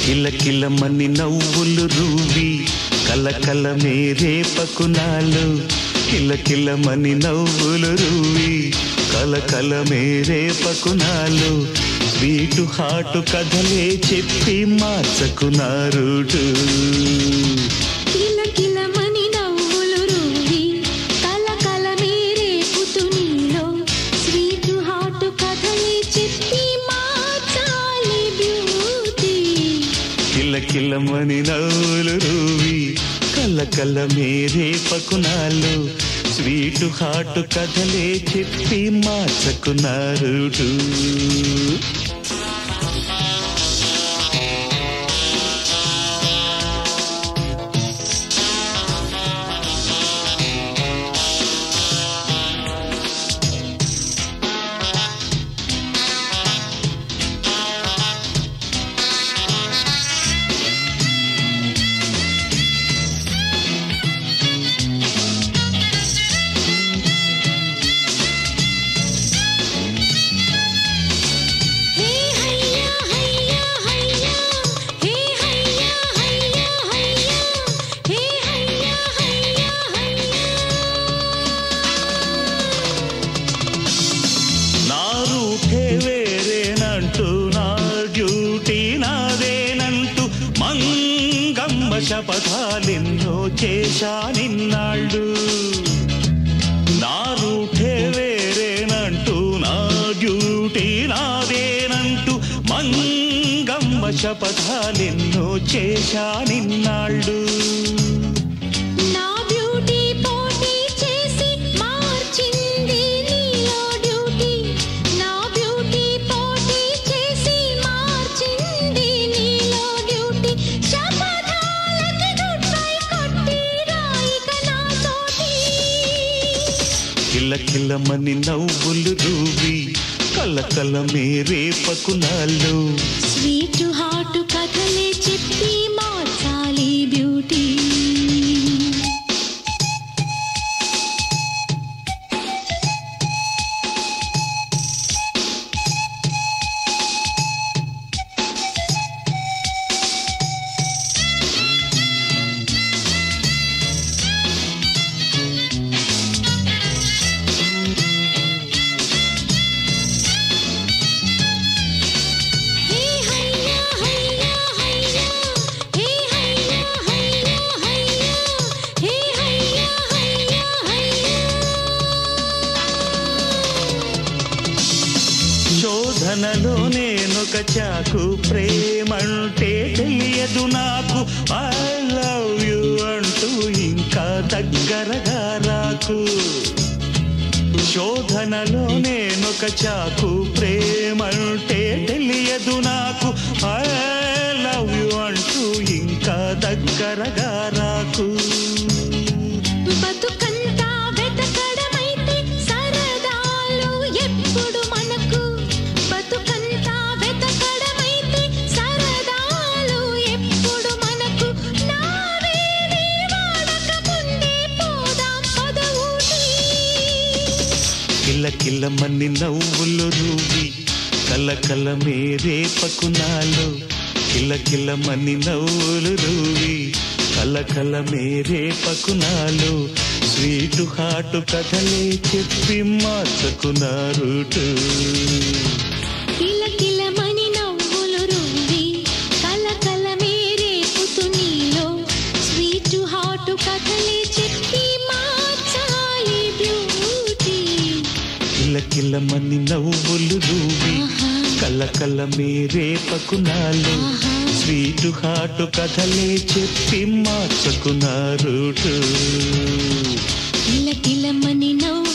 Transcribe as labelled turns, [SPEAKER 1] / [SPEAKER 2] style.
[SPEAKER 1] కిలకిలమని నవ్వులు రూవి కలకల మేరే పకునాలు కిలకిలమని నవ్వులు రూవి కలకల మేరే పకునాలు స్వీటు హాటు కథలే చెప్పి మార్చకునారుడు కిలకిలమని నవ్వులు రూవి కలకల మేరే పకునాలు స్వీటు హాటు కథలే చెప్పి మార్చకునారుడు శపథాలెన్నో చేశా నిన్నాళ్ళు నా రూటే వేరేనంటూ నా డ్యూటీ నాదేనంటూ మంగమ్మ శపథాలెన్నో చేశా నిన్నాళ్ళు కిలకిలమని నవ్వులు రూవి కలకల మేరే పకునాలు
[SPEAKER 2] స్వీటు హాటు కథలే చెప్పి మార్చాలి బ్యూటీ
[SPEAKER 1] శోధనలో నేనొక చాకు ప్రేమంటే తెలియదు నాకు ఐ లవ్ యు అంటూ ఇంకా దగ్గరగా రాకు శోధనలో నేనొక చాకు ప్రేమంటే తెలియదు నాకు ఐ లవ్ యు అంటూ ఇంకా దగ్గరగా రాకు కిలకిలమని నవ్వులు రూవి కలకల మేరే పకునాలు కిలకిలమని నవ్వులు రూవి కలకల మేరే పకునాలు స్వీటు హాటు కథలే చెప్పి మార్చకునారుడు
[SPEAKER 2] కిలకిలమని నవ్వులు రూవి కలకల మేరే పుతునీలో స్వీటు హాటు కథలే చెప్పి మార్చాలి బ్యూటీ
[SPEAKER 1] కిలకిలమని నవ్వులు రూవి కలకల మేరే పకునాలు స్వీటు హాటు కథలే చెప్పి మార్చకునారుడు
[SPEAKER 2] కిలకిలమని నవ్వు